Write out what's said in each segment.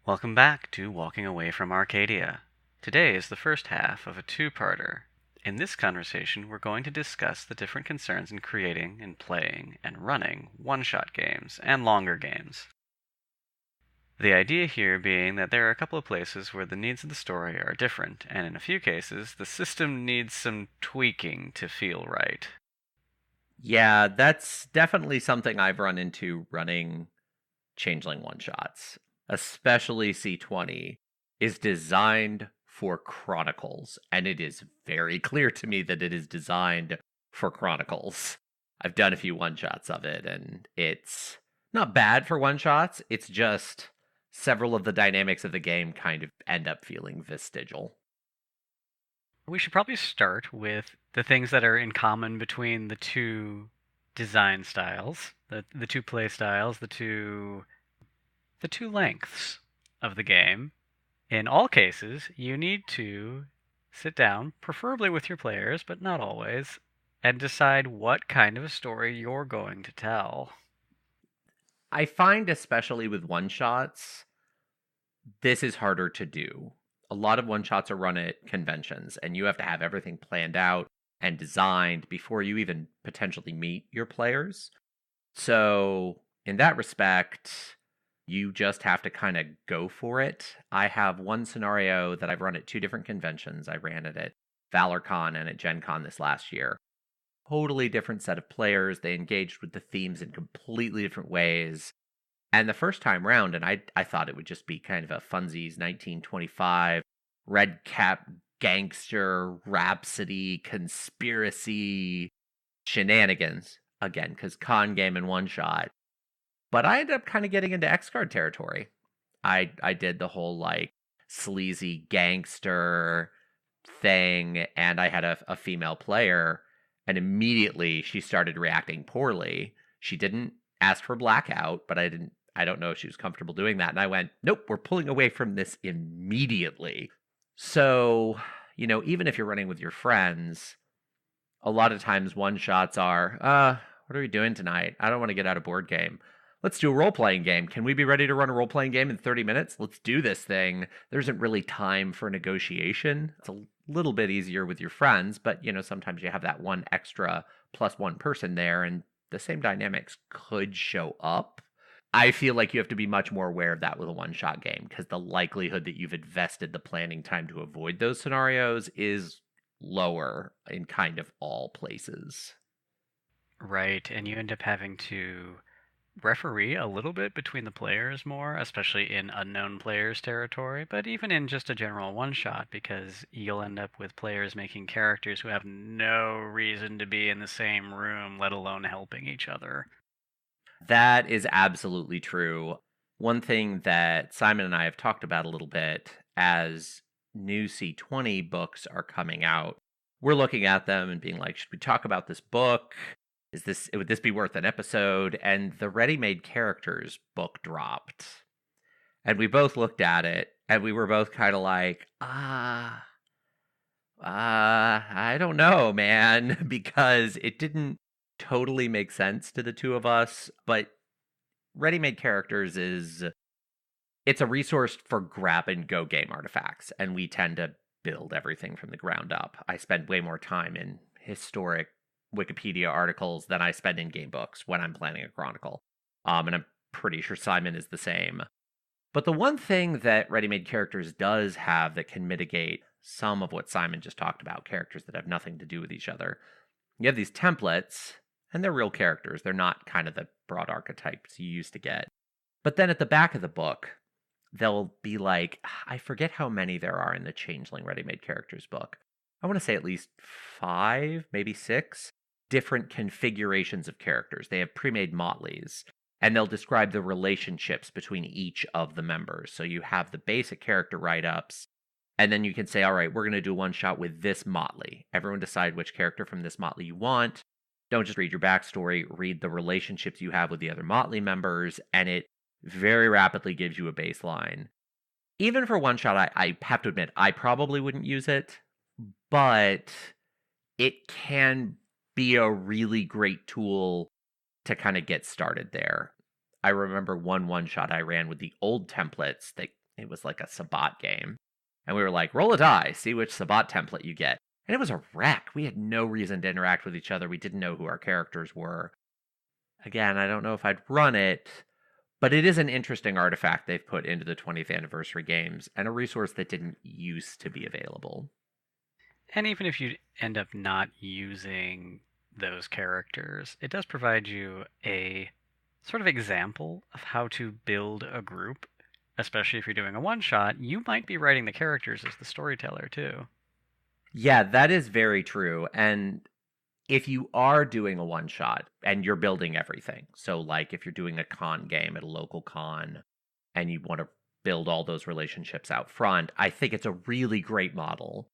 Welcome back to Walking Away from Arcadia. Today is the first half of a two-parter. In this conversation, we're going to discuss the different concerns in creating and playing and running one-shot games and longer games. The idea here being that there are a couple of places where the needs of the story are different, and in a few cases, the system needs some tweaking to feel right. Yeah, that's definitely something I've run into running Changeling one-shots. Especially C20 is designed for Chronicles, and it is very clear to me that it is designed for Chronicles. I've done a few one-shots of it, and it's not bad for one-shots, it's just several of the dynamics of the game kind of end up feeling vestigial. We should probably start with the things that are in common between the two design styles, the two play styles, the two lengths of the game. In all cases, you need to sit down, preferably with your players, but not always, and decide what kind of a story you're going to tell. I find, especially with one-shots, this is harder to do. A lot of one-shots are run at conventions, and you have to have everything planned out and designed before you even potentially meet your players. So, in that respect, you just have to kind of go for it. I have one scenario that I've run at two different conventions. I ran it at ValorCon and at Gen Con this last year. Totally different set of players. They engaged with the themes in completely different ways. And the first time round, and I thought it would just be kind of a funsies 1925 red cap gangster rhapsody conspiracy shenanigans again, because con game and one shot. But I ended up kind of getting into X card territory. I did the whole like sleazy gangster thing, and I had a female player, and immediately she started reacting poorly. She didn't ask for blackout, but I don't know if she was comfortable doing that. And I went, nope, we're pulling away from this immediately. So, even if you're running with your friends, a lot of times one shots are, what are we doing tonight? I don't want to get out of board game. Let's do a role playing game. Can we be ready to run a role playing game in 30 minutes? Let's do this thing. There isn't really time for negotiation. It's a little bit easier with your friends, but sometimes you have that one extra plus one person there, and the same dynamics could show up. I feel like you have to be much more aware of that with a one shot game, because the likelihood that you've invested the planning time to avoid those scenarios is lower in kind of all places. Right, and you end up having to referee a little bit between the players more, especially in unknown players territory, but even in just a general one shot, because you'll end up with players making characters who have no reason to be in the same room, let alone helping each other. That is absolutely true. One thing that Simon and I have talked about a little bit as new C20 books are coming out, we're looking at them and being like, should we talk about this book? Would this be worth an episode? And the Ready-Made Characters book dropped. And we both looked at it and we were both kind of like, I don't know, man, because it didn't totally make sense to the two of us, but Ready-Made Characters it's a resource for grab and go game artifacts, and we tend to build everything from the ground up. I spend way more time in historic Wikipedia articles than I spend in game books when I'm planning a chronicle. And I'm pretty sure Simon is the same. But the one thing that Ready-Made Characters does have that can mitigate some of what Simon just talked about, characters that have nothing to do with each other, you have these templates, and they're real characters. They're not kind of the broad archetypes you used to get. But then at the back of the book, they'll be like, I forget how many there are in the Changeling Ready-Made Characters book. I want to say at least 5, maybe 6 different configurations of characters. They have pre-made motleys, and they'll describe the relationships between each of the members. So you have the basic character write-ups, and then you can say, all right, we're going to do one shot with this motley. Everyone decide which character from this motley you want. Don't just read your backstory, read the relationships you have with the other motley members, and it very rapidly gives you a baseline. Even for one shot, I have to admit, I probably wouldn't use it, but it can be a really great tool to kind of get started there. I remember one shot I ran with the old templates that It was like a Sabbat game. And we were like, roll a die, see which Sabbat template you get. And it was a wreck. We had no reason to interact with each other. We didn't know who our characters were. Again, I don't know if I'd run it, but it is an interesting artifact they've put into the 20th anniversary games and a resource that didn't used to be available. And even if you end up not using those characters, it does provide you a sort of example of how to build a group, especially if you're doing a one shot. You might be writing the characters as the storyteller too. Yeah, that is very true. And if you are doing a one shot and you're building everything, so like if you're doing a con game at a local con and you want to build all those relationships out front, I think it's a really great model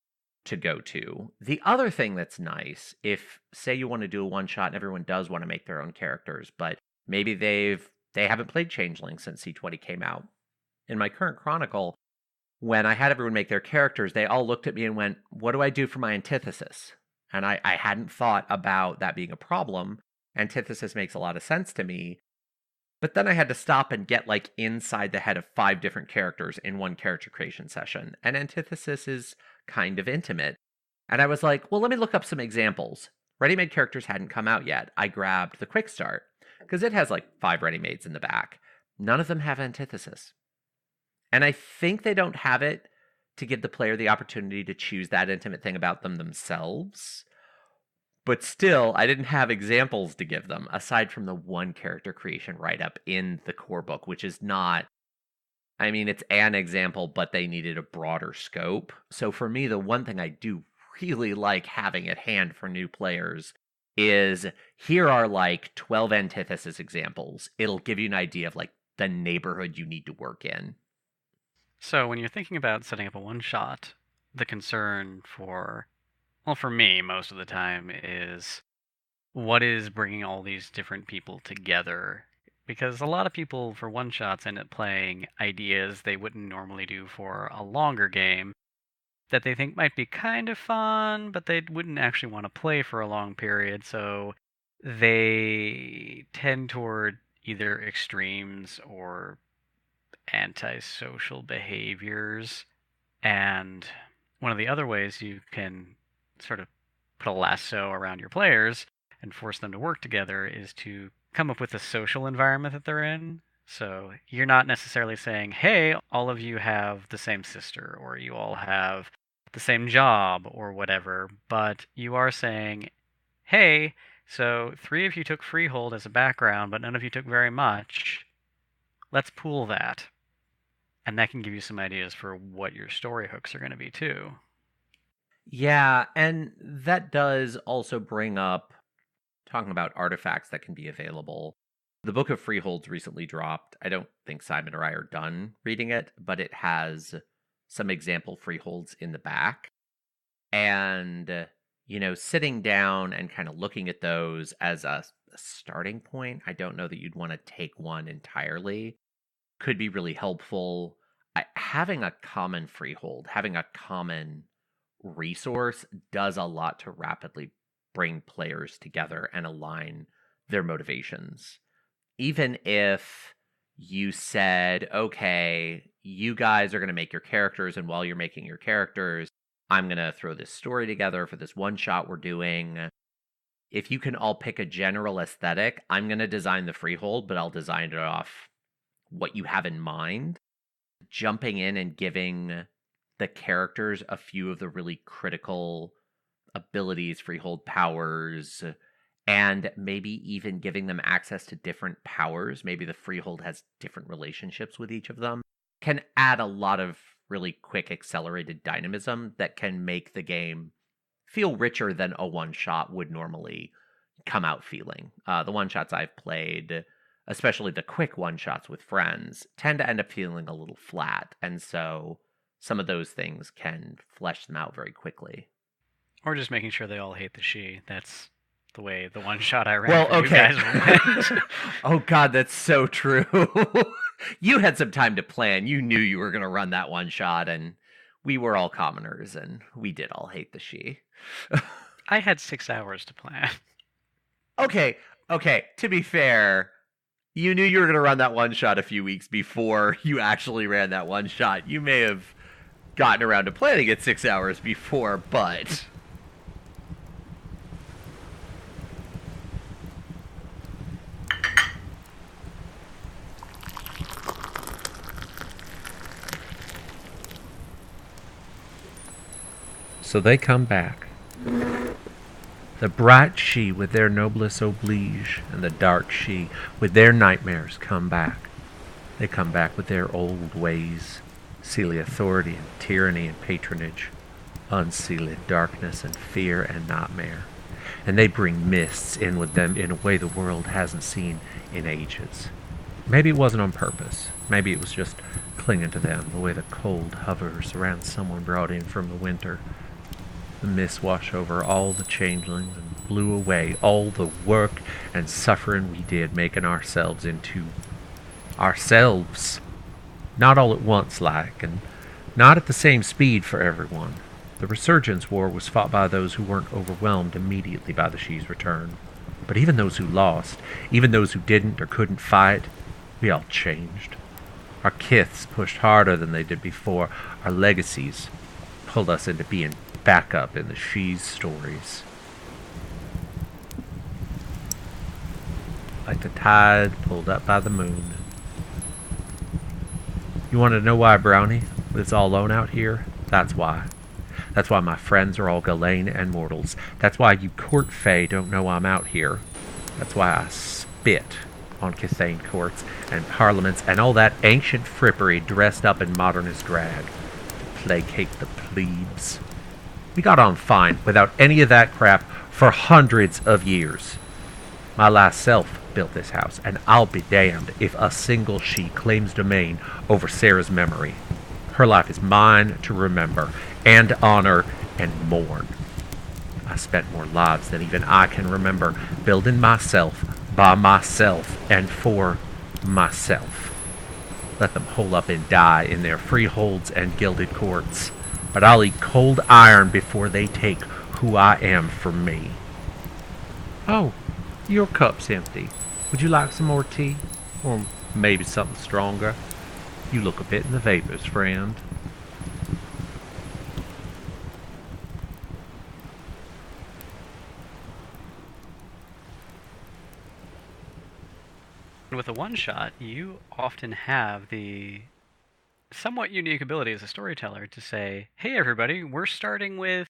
to go to. The other thing that's nice, if say you want to do a one shot and everyone does want to make their own characters, but maybe they haven't played Changeling since C20 came out. In my current chronicle, when I had everyone make their characters, they all looked at me and went, "What do I do for my antithesis?" And I hadn't thought about that being a problem. Antithesis makes a lot of sense to me. But then I had to stop and get like inside the head of 5 different characters in one character creation session. And antithesis is kind of intimate. And I was like, well, let me look up some examples. Ready-made characters hadn't come out yet. I grabbed the quick start because it has like 5 ready-mades in the back. None of them have antithesis. And I think they don't have it to give the player the opportunity to choose that intimate thing about them themselves. But still, I didn't have examples to give them, aside from the one character creation write-up in the core book, which is not... I mean, it's an example, but they needed a broader scope. So for me, the one thing I do really like having at hand for new players is here are like 12 antithesis examples. It'll give you an idea of like the neighborhood you need to work in. So when you're thinking about setting up a one shot, the concern for, well, for me, most of the time is what is bringing all these different people together? Because a lot of people for one shots end up playing ideas they wouldn't normally do for a longer game that they think might be kind of fun, but they wouldn't actually want to play for a long period. So they tend toward either extremes or antisocial behaviors. And one of the other ways you can sort of put a lasso around your players and force them to work together is to come up with a social environment that they're in. So you're not necessarily saying, hey, all of you have the same sister, or you all have the same job, or whatever, but you are saying, hey, so 3 of you took Freehold as a background, but none of you took very much. Let's pool that. And that can give you some ideas for what your story hooks are going to be, too. Yeah, and that does also bring up talking about artifacts that can be available. The Book of Freeholds recently dropped. I don't think Simon or I are done reading it, but it has some example freeholds in the back. And, sitting down and kind of looking at those as a starting point, I don't know that you'd want to take one entirely, could be really helpful. Having a common freehold, having a common resource does a lot to rapidly bring players together and align their motivations. Even if you said, okay, you guys are going to make your characters, and while you're making your characters, I'm going to throw this story together for this one shot we're doing. If you can all pick a general aesthetic, I'm going to design the freehold, but I'll design it off what you have in mind. Jumping in and giving the characters a few of the really critical abilities, freehold powers, and maybe even giving them access to different powers. Maybe the freehold has different relationships with each of them, can add a lot of really quick accelerated dynamism that can make the game feel richer than a one shot would normally come out feeling. The one shots I've played, especially the quick one shots with friends, tend to end up feeling a little flat. And so some of those things can flesh them out very quickly. Or just making sure they all hate the she. That's the way the one shot I ran Well, for okay. you guys went. Oh, God, that's so true. You had some time to plan. You knew you were going to run that one shot, and we were all commoners, and we did all hate the she. I had 6 hours to plan. Okay. To be fair, You knew you were going to run that one shot a few weeks before you actually ran that one shot. You may have gotten around to planning it 6 hours before, but so they come back. The bright she with their noblesse oblige, and the dark she with their nightmares come back. They come back with their old ways, sealy authority and tyranny and patronage, unsealed darkness and fear and nightmare. And they bring mists in with them in a way the world hasn't seen in ages. Maybe it wasn't on purpose. Maybe it was just clinging to them, the way the cold hovers around someone brought in from the winter. The mist washed over all the changelings and blew away all the work and suffering we did making ourselves into ourselves. Not all at once, like, and not at the same speed for everyone. The Resurgence War was fought by those who weren't overwhelmed immediately by the She's return. But even those who lost, even those who didn't or couldn't fight, we all changed. Our kiths pushed harder than they did before. Our legacies pulled us into being back up in the She's stories. Like the tide pulled up by the moon. You want to know why, Brownie? It's all alone out here? That's why. That's why my friends are all Ghislaine and mortals. That's why you court fae don't know I'm out here. That's why I spit on Cathane courts and parliaments and all that ancient frippery dressed up in modernist drag to placate the plebes. We got on fine without any of that crap for hundreds of years. My last self built this house, and I'll be damned if a single she claims domain over Sarah's memory. Her life is mine to remember and honor and mourn. I spent more lives than even I can remember building myself by myself and for myself. Let them hole up and die in their freeholds and gilded courts, but I'll eat cold iron before they take who I am from me. Oh, your cup's empty. Would you like some more tea? Or maybe something stronger? You look a bit in the vapors, friend. With a one-shot, you often have the somewhat unique ability as a storyteller to say, hey everybody, we're starting with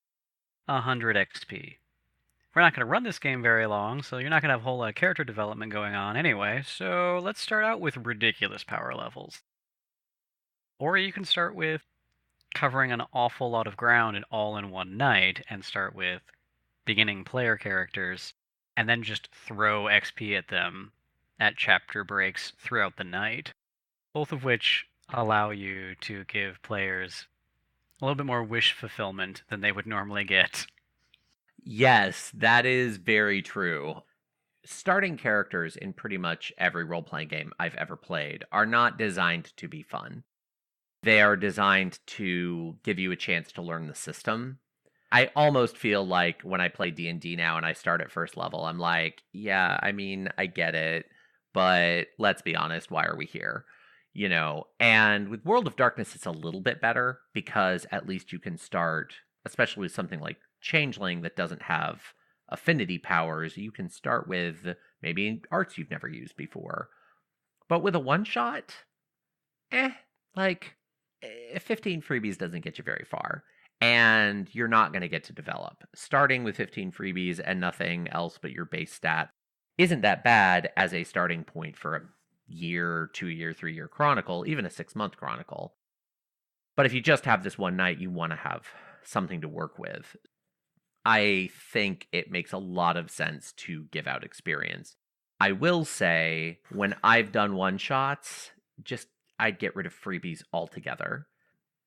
100 XP. We're not going to run this game very long, so you're not going to have a whole lot of character development going on anyway, so let's start out with ridiculous power levels. Or you can start with covering an awful lot of ground and all in one night, and start with beginning player characters, and then just throw XP at them at chapter breaks throughout the night, both of which allow you to give players a little bit more wish fulfillment than they would normally get. Yes, that is very true. Starting characters in pretty much every role-playing game I've ever played are not designed to be fun. They are designed to give you a chance to learn the system. I almost feel like when I play D&D now and I start at first level, I'm like, yeah, I mean, I get it, but let's be honest, why are we here? You know, and with World of Darkness, it's a little bit better because at least you can start, especially with something like Changeling that doesn't have affinity powers, you can start with maybe arts you've never used before. But with a one-shot, like 15 freebies doesn't get you very far. And you're not going to get to develop. Starting with 15 freebies and nothing else but your base stat isn't that bad as a starting point for a year, 2-year, 3-year chronicle, even a 6-month chronicle. But if you just have this one night, you want to have something to work with. I think it makes a lot of sense to give out experience. I will say, when I've done one-shots, I'd get rid of freebies altogether.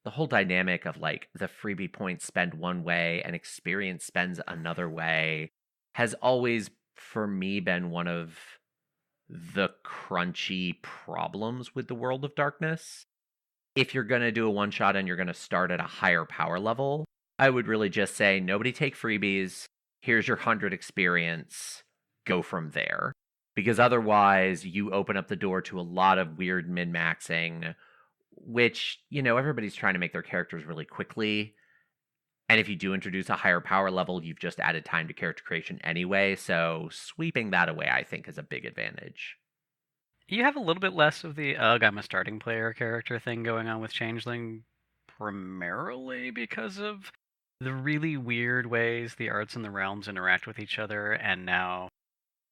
The whole dynamic of like the freebie points spend one way and experience spends another way has always, for me, been one of the crunchy problems with the World of Darkness. If you're going to do a one shot and you're going to start at a higher power level, I would really just say nobody take freebies. Here's your 100 experience. Go from there. because otherwise you open up the door to a lot of weird min-maxing, which, everybody's trying to make their characters really quickly. And if you do introduce a higher power level, you've just added time to character creation anyway. So sweeping that away, I think, is a big advantage. You have a little bit less of the ugh, I'm a starting player character thing going on with Changeling, primarily because of the really weird ways the arts and the realms interact with each other, and now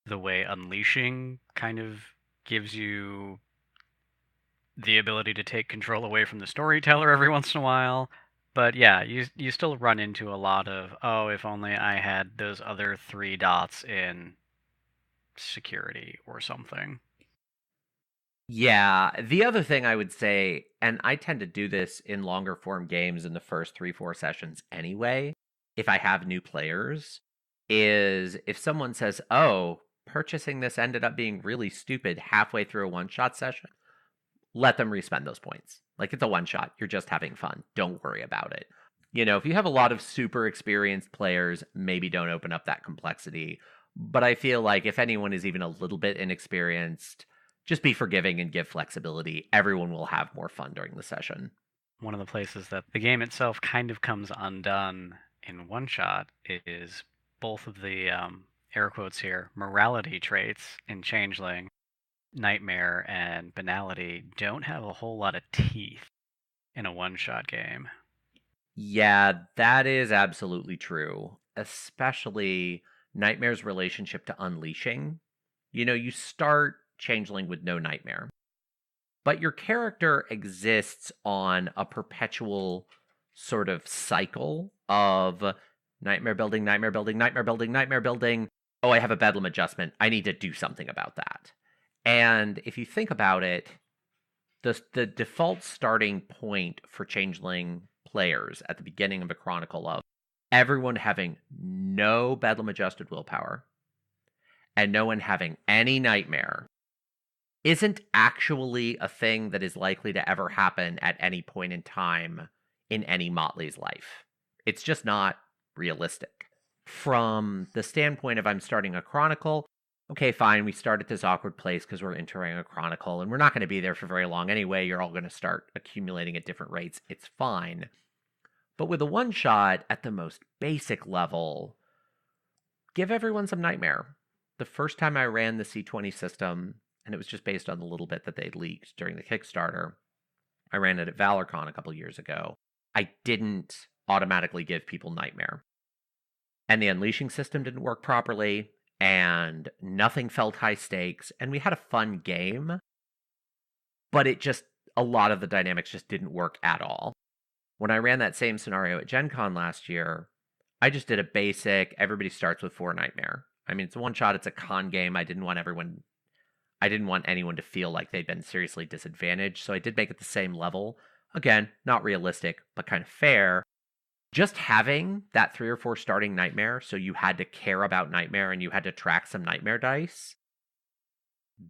the way Unleashing kind of gives you the ability to take control away from the storyteller every once in a while. But yeah, you still run into a lot of, oh, if only I had those other 3 dots in security or something. Yeah, the other thing I would say, and I tend to do this in longer form games in the first 3, 4 sessions anyway, if I have new players, is if someone says, oh, purchasing this ended up being really stupid halfway through a one-shot session, let them respend those points. Like, it's a one-shot. You're just having fun. Don't worry about it. If you have a lot of super experienced players, maybe don't open up that complexity. But I feel like if anyone is even a little bit inexperienced, just be forgiving and give flexibility. Everyone will have more fun during the session. One of the places that the game itself kind of comes undone in one shot is both of the air quotes here morality traits in Changeling, Nightmare, and Banality don't have a whole lot of teeth in a one shot game. Yeah, that is absolutely true. Especially Nightmare's relationship to Unleashing. You start Changeling with no Nightmare, but your character exists on a perpetual sort of cycle of nightmare building, nightmare building, nightmare building, nightmare building. Oh, I have a bedlam adjustment. I need to do something about that. And if you think about it, the default starting point for Changeling players at the beginning of a Chronicle of everyone having no bedlam adjusted willpower and no one having any nightmare isn't actually a thing that is likely to ever happen at any point in time in any Motley's life. It's just not realistic. From the standpoint of I'm starting a Chronicle, okay, fine, we start at this awkward place because we're entering a Chronicle and we're not going to be there for very long anyway. You're all going to start accumulating at different rates. It's fine. But with a one shot at the most basic level, give everyone some nightmare. The first time I ran the C20 system, and it was just based on the little bit that they'd leaked during the Kickstarter, I ran it at ValorCon a couple years ago. I didn't automatically give people nightmare. And the unleashing system didn't work properly, and nothing felt high stakes, and we had a fun game, but a lot of the dynamics just didn't work at all. When I ran that same scenario at Gen Con last year, I just did a basic, everybody starts with 4 nightmare. I mean, it's a one shot, it's a con game. I didn't want anyone to feel like they'd been seriously disadvantaged, so I did make it the same level. Again, not realistic, but kind of fair. Just having that 3 or 4 starting nightmare, so you had to care about nightmare and you had to track some nightmare dice,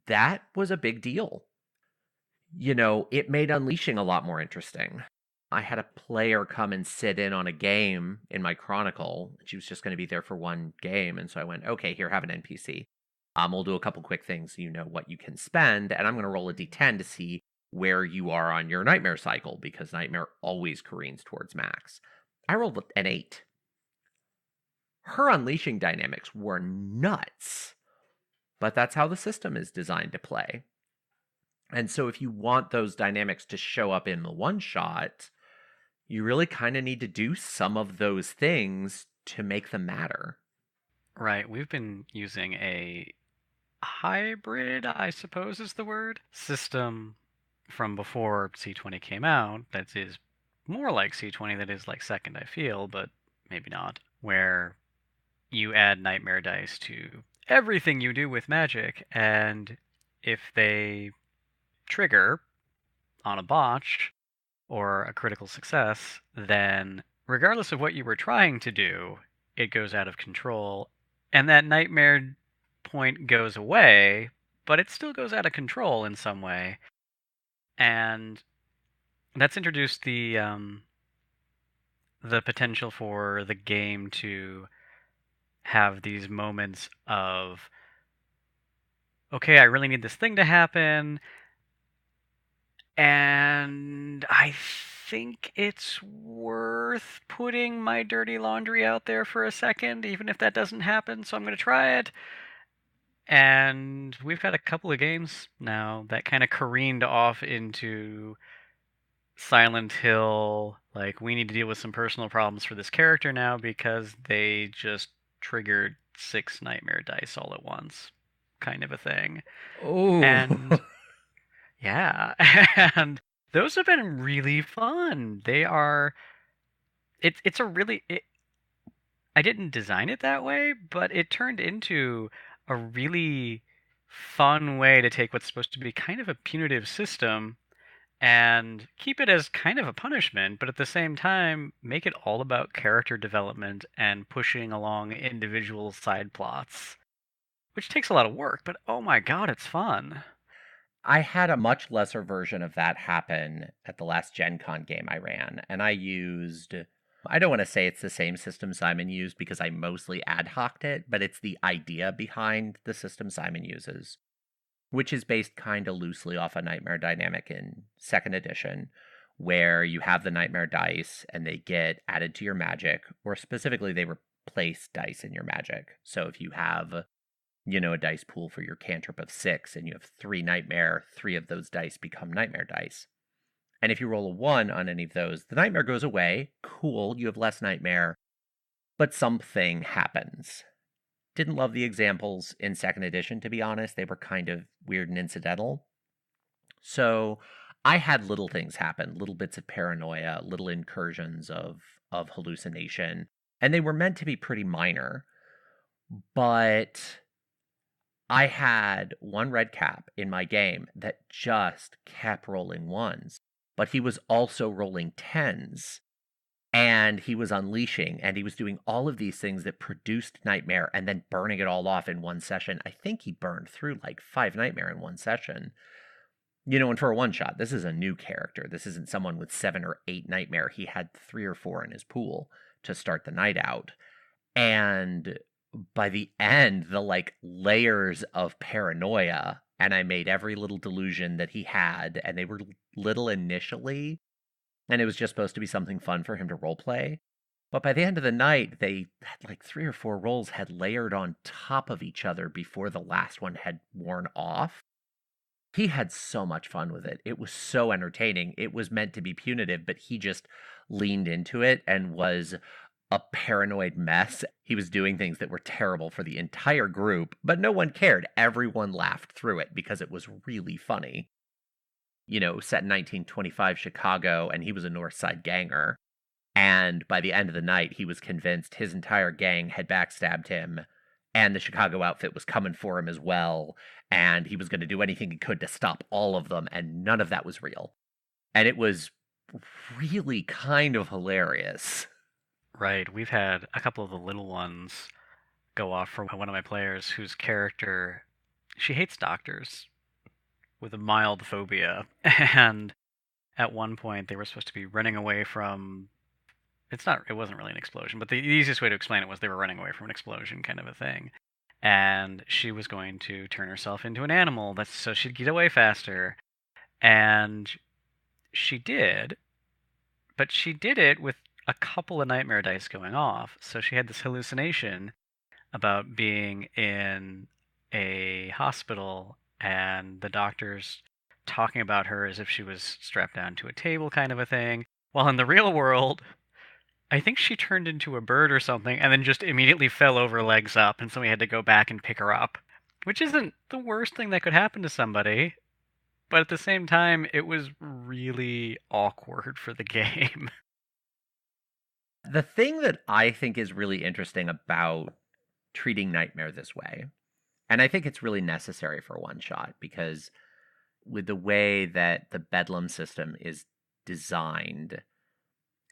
that was a big deal. It made unleashing a lot more interesting. I had a player come and sit in on a game in my Chronicle. She was just going to be there for one game, and so I went, okay, here, have an NPC. We'll do a couple quick things so you know what you can spend, and I'm going to roll a d10 to see where you are on your nightmare cycle, because nightmare always careens towards max. I rolled an 8. Her unleashing dynamics were nuts, but that's how the system is designed to play. And so if you want those dynamics to show up in the one shot, you really kind of need to do some of those things to make them matter. Right, we've been using a hybrid, I suppose is the word, system from before C20 came out that is more like C20 that is like second, I feel, but maybe not, where you add nightmare dice to everything you do with magic, and if they trigger on a botch or a critical success, then regardless of what you were trying to do, it goes out of control, and that nightmare point goes away, but it still goes out of control in some way. And that's introduced the potential for the game to have these moments of okay, I really need this thing to happen, and I think it's worth putting my dirty laundry out there for a second, even if that doesn't happen, so I'm going to try it. And we've had a couple of games now that kind of careened off into Silent Hill. Like, we need to deal with some personal problems for this character now because they just triggered 6 nightmare dice all at once, kind of a thing. Oh, And yeah, and those have been really fun. They are. It's a really. I didn't design it that way, but it turned into a really fun way to take what's supposed to be kind of a punitive system and keep it as kind of a punishment, but at the same time, make it all about character development and pushing along individual side plots, which takes a lot of work, but oh my god, it's fun. I had a much lesser version of that happen at the last Gen Con game I ran, and I don't want to say it's the same system Simon used because I mostly ad hoc'd it, but it's the idea behind the system Simon uses, which is based kind of loosely off a Nightmare dynamic in second edition, where you have the Nightmare dice and they get added to your magic, or specifically, they replace dice in your magic. So if you have, a dice pool for your cantrip of 6 and you have 3 Nightmare, 3 of those dice become Nightmare dice. And if you roll a 1 on any of those, the Nightmare goes away. Cool, you have less Nightmare, but something happens. Didn't love the examples in second edition, to be honest. They were kind of weird and incidental. So I had little things happen, little bits of paranoia, little incursions of hallucination, and they were meant to be pretty minor. But I had one red cap in my game that just kept rolling ones, but he was also rolling tens, and he was unleashing, and he was doing all of these things that produced Nightmare and then burning it all off in one session. I think he burned through like 5 Nightmare in one session. And for a one shot, this is a new character. This isn't someone with 7 or 8 Nightmare. He had 3 or 4 in his pool to start the night out. And by the end, the like layers of paranoia, and I made every little delusion that he had, and they were little initially, and it was just supposed to be something fun for him to role play. But by the end of the night, they had like 3 or 4 rolls had layered on top of each other before the last one had worn off. He had so much fun with it. It was so entertaining. It was meant to be punitive, but he just leaned into it and was a paranoid mess. He was doing things that were terrible for the entire group, but no one cared. Everyone laughed through it because it was really funny. Set in 1925 Chicago, and he was a North Side ganger. And by the end of the night, he was convinced his entire gang had backstabbed him, and the Chicago outfit was coming for him as well, and he was going to do anything he could to stop all of them, and none of that was real. And it was really kind of hilarious. Right, we've had a couple of the little ones go off for one of my players whose character, she hates doctors with a mild phobia, and at one point they were supposed to be running away from, it wasn't really an explosion, but the easiest way to explain it was they were running away from an explosion kind of a thing. And she was going to turn herself into an animal that's so she'd get away faster. And she did, but she did it with a couple of nightmare dice going off. So she had this hallucination about being in a hospital and the doctors talking about her as if she was strapped down to a table kind of a thing. While in the real world, I think she turned into a bird or something and then just immediately fell over legs up, and somebody had to go back and pick her up. Which isn't the worst thing that could happen to somebody, but at the same time, it was really awkward for the game. The thing that I think is really interesting about treating Nightmare this way, and I think it's really necessary for one shot, because with the way that the Bedlam system is designed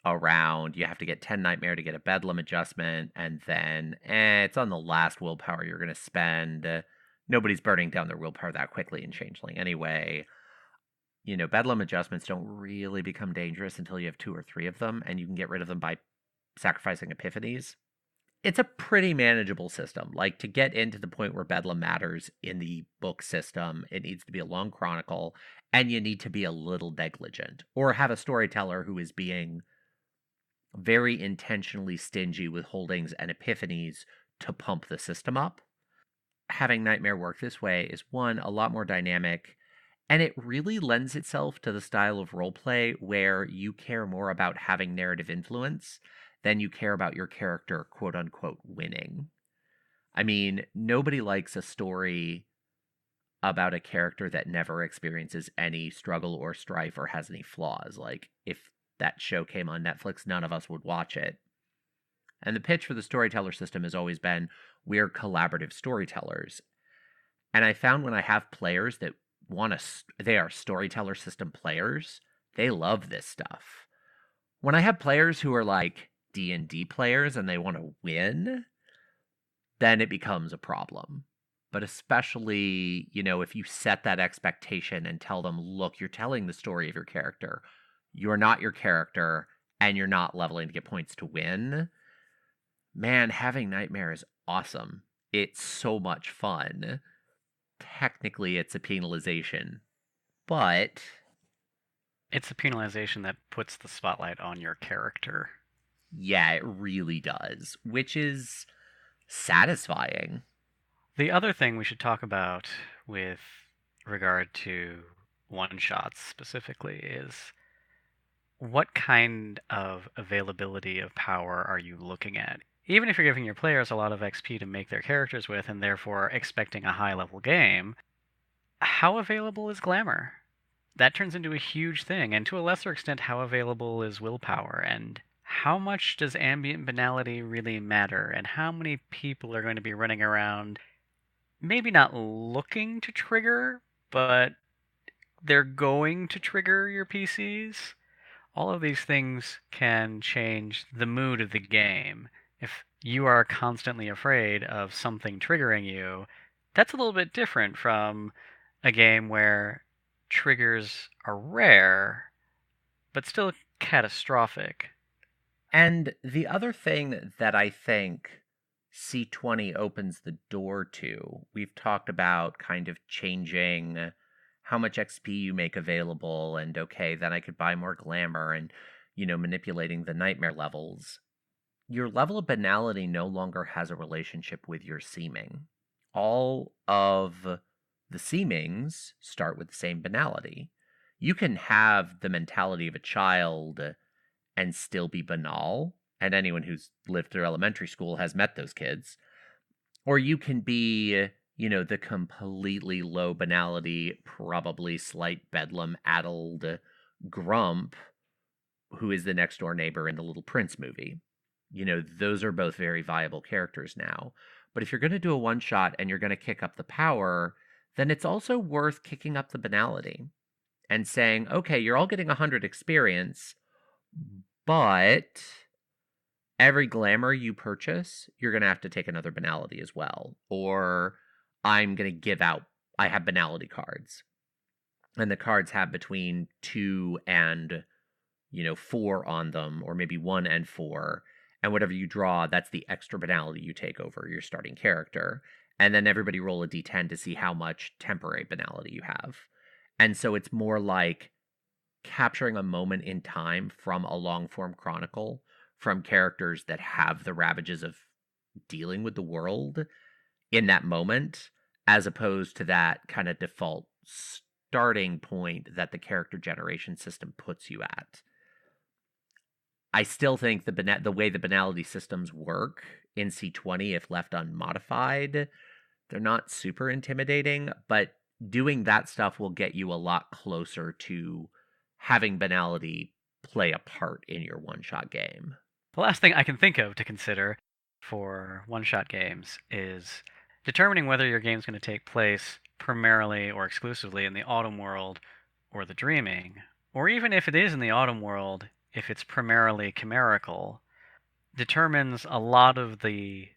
around, you have to get 10 Nightmare to get a Bedlam adjustment, and then it's on the last willpower you're going to spend. Nobody's burning down their willpower that quickly in Changeling anyway. Bedlam adjustments don't really become dangerous until you have 2 or 3 of them, and you can get rid of them by sacrificing epiphanies. It's a pretty manageable system. Like, to get into the point where Bedlam matters in the book system, it needs to be a long chronicle, and you need to be a little negligent, or have a storyteller who is being very intentionally stingy with holdings and epiphanies to pump the system up. Having Nightmare work this way is, one, a lot more dynamic, and it really lends itself to the style of roleplay where you care more about having narrative influence than you care about your character, quote unquote, winning. I mean, nobody likes a story about a character that never experiences any struggle or strife or has any flaws. Like, if that show came on Netflix, none of us would watch it. And the pitch for the storyteller system has always been, we're collaborative storytellers. And I found when I have players that they are storyteller system players, they love this stuff. When I have players who are like D&D players and they want to win, then it becomes a problem. But especially, if you set that expectation and tell them, look, you're telling the story of your character. You're not your character, and you're not leveling to get points to win. Man, having Nightmare is awesome. It's so much fun. Technically, it's a penalization, but It's a penalization that puts the spotlight on your character. yeah, it really does, which is satisfying. The other thing we should talk about with regard to one-shots specifically is what kind of availability of power are you looking at? Even if you're giving your players a lot of XP to make their characters with and therefore expecting a high-level game, how available is glamour? That turns into a huge thing, and to a lesser extent, how available is willpower, and how much does ambient banality really matter, and how many people are going to be running around, maybe not looking to trigger, but they're going to trigger your PCs? All of these things can change the mood of the game. If you are constantly afraid of something triggering you, that's a little bit different from a game where triggers are rare, but still catastrophic. And the other thing that I think C20 opens the door to, we've talked about kind of changing how much XP you make available, and okay, then I could buy more glamour and, manipulating the nightmare levels. Your level of banality no longer has a relationship with your seeming. All of the seemings start with the same banality. You can have the mentality of a child and still be banal, and anyone who's lived through elementary school has met those kids. Or you can be, the completely low banality, probably slight bedlam addled grump who is the next door neighbor in the Little Prince movie. Those are both very viable characters now. But if you're going to do a one shot and you're going to kick up the power, then it's also worth kicking up the banality and saying, okay, you're all getting 100 experience, but every glamour you purchase, you're going to have to take another banality as well. Or I'm going to give out, I have banality cards. And the cards have between 2 and 4 on them, or maybe 1 and 4. And whatever you draw, that's the extra banality you take over your starting character. And then everybody roll a d10 to see how much temporary banality you have. And so it's more like capturing a moment in time from a long form chronicle from characters that have the ravages of dealing with the world in that moment, as opposed to that kind of default starting point that the character generation system puts you at. I still think the way the banality systems work in C20, if left unmodified, they're not super intimidating, but doing that stuff will get you a lot closer to having banality play a part in your one-shot game. The last thing I can think of to consider for one-shot games is determining whether your game is going to take place primarily or exclusively in the autumn world or the dreaming, or even if it is in the autumn world, if it's primarily chimerical, determines a lot of the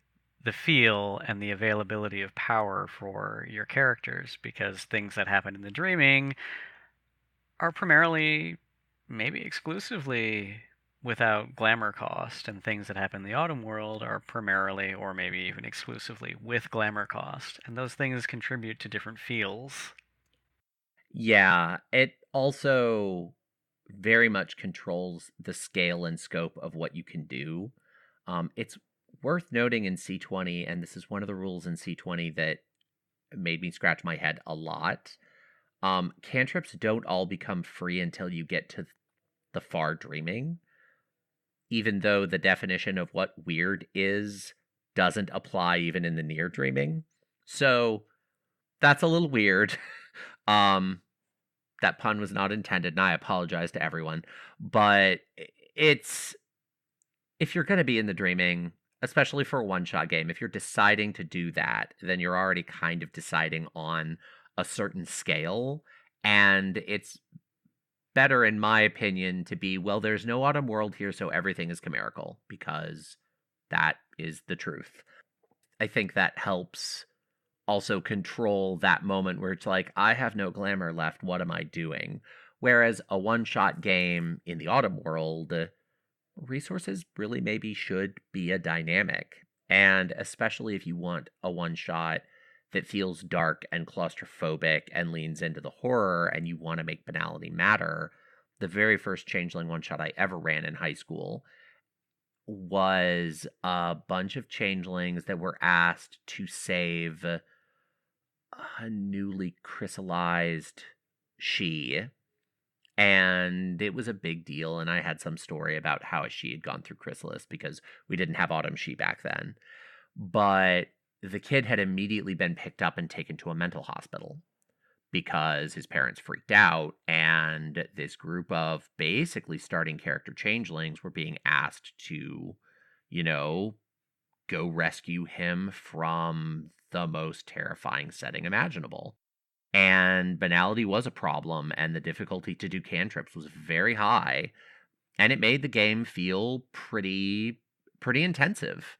feel and the availability of power for your characters, because things that happen in the dreaming are primarily, maybe exclusively, without glamour cost, and things that happen in the autumn world are primarily, or maybe even exclusively, with glamour cost. And those things contribute to different feels. Yeah, it also very much controls the scale and scope of what you can do. It's worth noting in C20, and this is one of the rules in C20 that made me scratch my head a lot. Cantrips don't all become free until you get to the far dreaming, even though the definition of what weird is doesn't apply even in the near dreaming. So that's a little weird. That pun was not intended, and I apologize to everyone. But it's if you're going to be in the dreaming, especially for a one-shot game, if you're deciding to do that, then you're already kind of deciding on a certain scale, and it's better, in my opinion, to be, well, there's no autumn world here, so everything is chimerical, because that is the truth. I think that helps also control that moment where it's like, I have no glamour left, what am I doing? Whereas a one-shot game in the autumn world, resources really maybe should be a dynamic. And especially if you want a one-shot that feels dark and claustrophobic and leans into the horror and you want to make banality matter, the very first Changeling one-shot I ever ran in high school was a bunch of changelings that were asked to save a newly chrysaliced she. And it was a big deal, and I had some story about how a she had gone through chrysalis because we didn't have autumn she back then. But the kid had immediately been picked up and taken to a mental hospital because his parents freaked out, and this group of basically starting character changelings were being asked to, go rescue him from the most terrifying setting imaginable. And banality was a problem, and the difficulty to do cantrips was very high, and it made the game feel pretty intensive.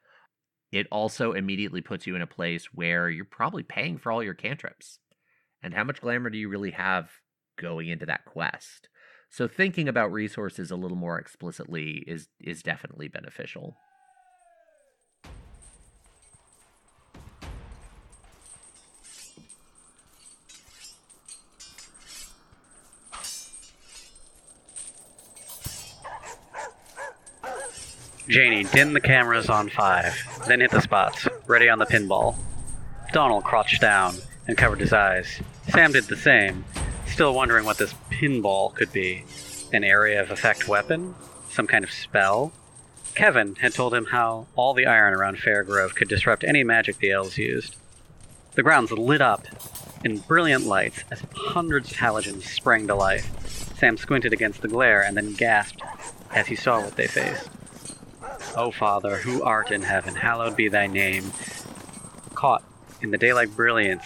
It also immediately puts you in a place where you're probably paying for all your cantrips. And how much glamour do you really have going into that quest? So thinking about resources a little more explicitly is definitely beneficial. Janie, dim the cameras on 5, then hit the spots, ready on the pinball. Donald crouched down and covered his eyes. Sam did the same, still wondering what this pinball could be. An area of effect weapon? Some kind of spell? Kevin had told him how all the iron around Fairgrove could disrupt any magic the elves used. The grounds lit up in brilliant lights as hundreds of halogens sprang to life. Sam squinted against the glare and then gasped as he saw what they faced. O Father, who art in heaven, hallowed be thy name. Caught in the daylight brilliance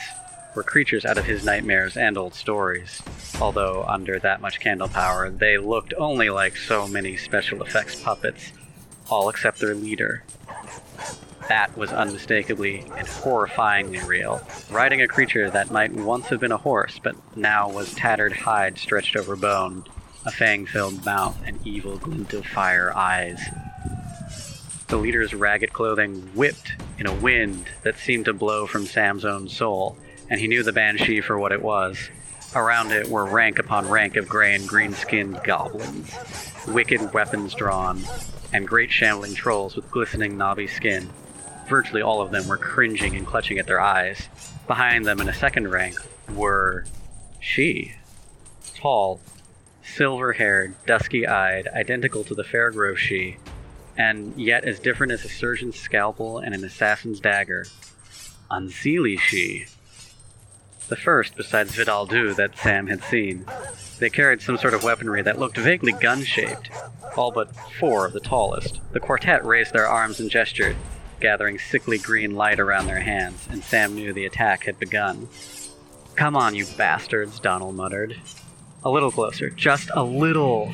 were creatures out of his nightmares and old stories. Although, under that much candle power, they looked only like so many special effects puppets, all except their leader. That was unmistakably and horrifyingly real, riding a creature that might once have been a horse, but now was tattered hide stretched over bone, a fang-filled mouth, and evil glint of fire eyes. The leader's ragged clothing whipped in a wind that seemed to blow from Sam's own soul, and he knew the banshee for what it was. Around it were rank upon rank of gray and green-skinned goblins, wicked weapons drawn, and great shambling trolls with glistening knobby skin. Virtually all of them were cringing and clutching at their eyes. Behind them in a second rank were she. Tall, silver-haired, dusky-eyed, identical to the Fairgrove she, and yet as different as a surgeon's scalpel and an assassin's dagger. Unseelie she. The first, besides Vidal-Du, that Sam had seen. They carried some sort of weaponry that looked vaguely gun-shaped, all but 4 of the tallest. The quartet raised their arms and gestured, gathering sickly green light around their hands, and Sam knew the attack had begun. "Come on, you bastards," Donald muttered. "A little closer, just a little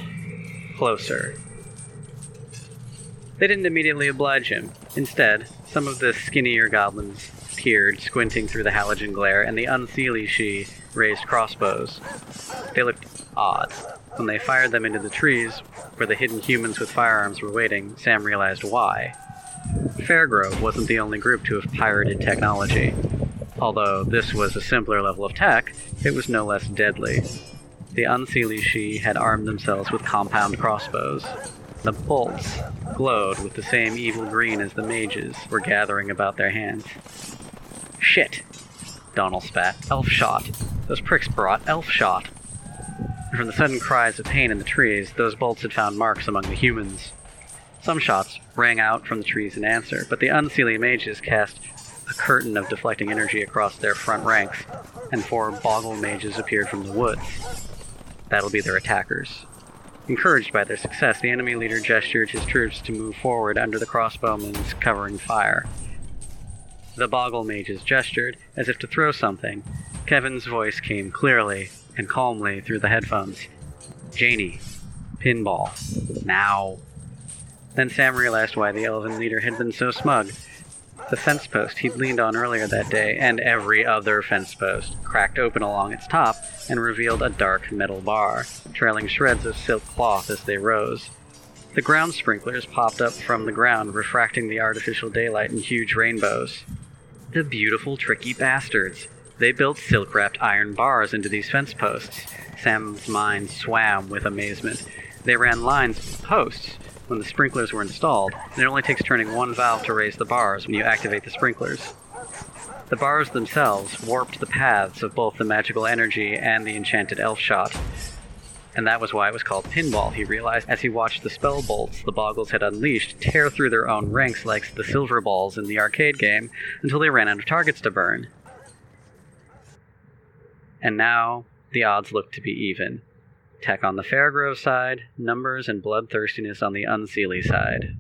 closer." They didn't immediately oblige him. Instead, some of the skinnier goblins peered, squinting through the halogen glare, and the unseelie she raised crossbows. They looked odd, When they fired them into the trees, where the hidden humans with firearms were waiting, Sam realized why. Fairgrove wasn't the only group to have pirated technology. Although this was a simpler level of tech, it was no less deadly. The unseelie Shi had armed themselves with compound crossbows. The bolts glowed with the same evil green as the mages were gathering about their hands. Shit! Donald spat. Elf shot. Those pricks brought elf shot. From the sudden cries of pain in the trees, those bolts had found marks among the humans. Some shots rang out from the trees in answer, but the unseelie mages cast a curtain of deflecting energy across their front ranks, and 4 boggle mages appeared from the woods. That'll be their attackers. Encouraged by their success, the enemy leader gestured his troops to move forward under the crossbowmen's covering fire. The boggle mages gestured as if to throw something. Kevin's voice came clearly and calmly through the headphones. Janie, pinball, now. Then Sam realized why the elven leader had been so smug. The fence post he'd leaned on earlier that day, and every other fence post, cracked open along its top and revealed a dark metal bar, trailing shreds of silk cloth as they rose. The ground sprinklers popped up from the ground, refracting the artificial daylight in huge rainbows. The beautiful, tricky bastards. They built silk-wrapped iron bars into these fence posts. Sam's mind swam with amazement. They ran lines of posts when the sprinklers were installed, and it only takes turning one valve to raise the bars when you activate the sprinklers. The bars themselves warped the paths of both the magical energy and the enchanted elf shot. And that was why it was called pinball, he realized, as he watched the spell bolts the Boggles had unleashed tear through their own ranks like the silver balls in the arcade game until they ran out of targets to burn. And now, the odds looked to be even. Tech on the Fairgrove side, numbers and bloodthirstiness on the unseelie side.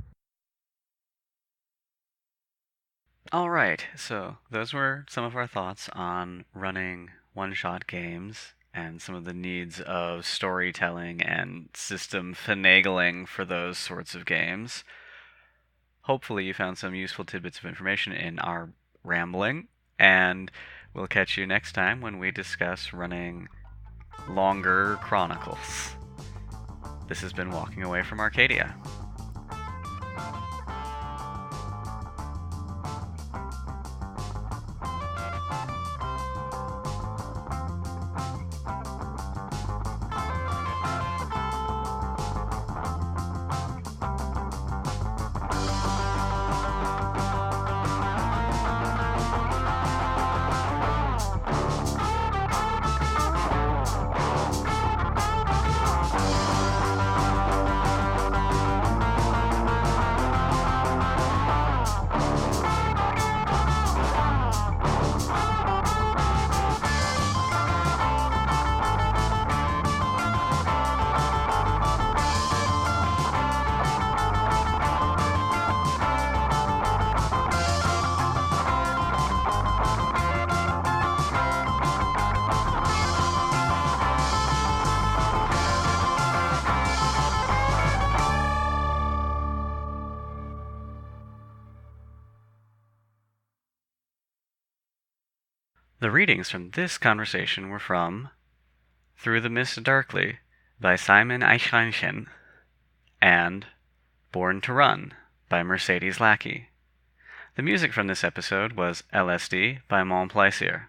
Alright, so those were some of our thoughts on running one-shot games and some of the needs of storytelling and system finagling for those sorts of games. Hopefully you found some useful tidbits of information in our rambling, and we'll catch you next time when we discuss running longer chronicles. This has been Walking Away from Arcadia. The readings from this conversation were from Through the Mist Darkly by Simon Eichhornchen and Born to Run by Mercedes Lackey. The music from this episode was LSD by Mon Plaisir.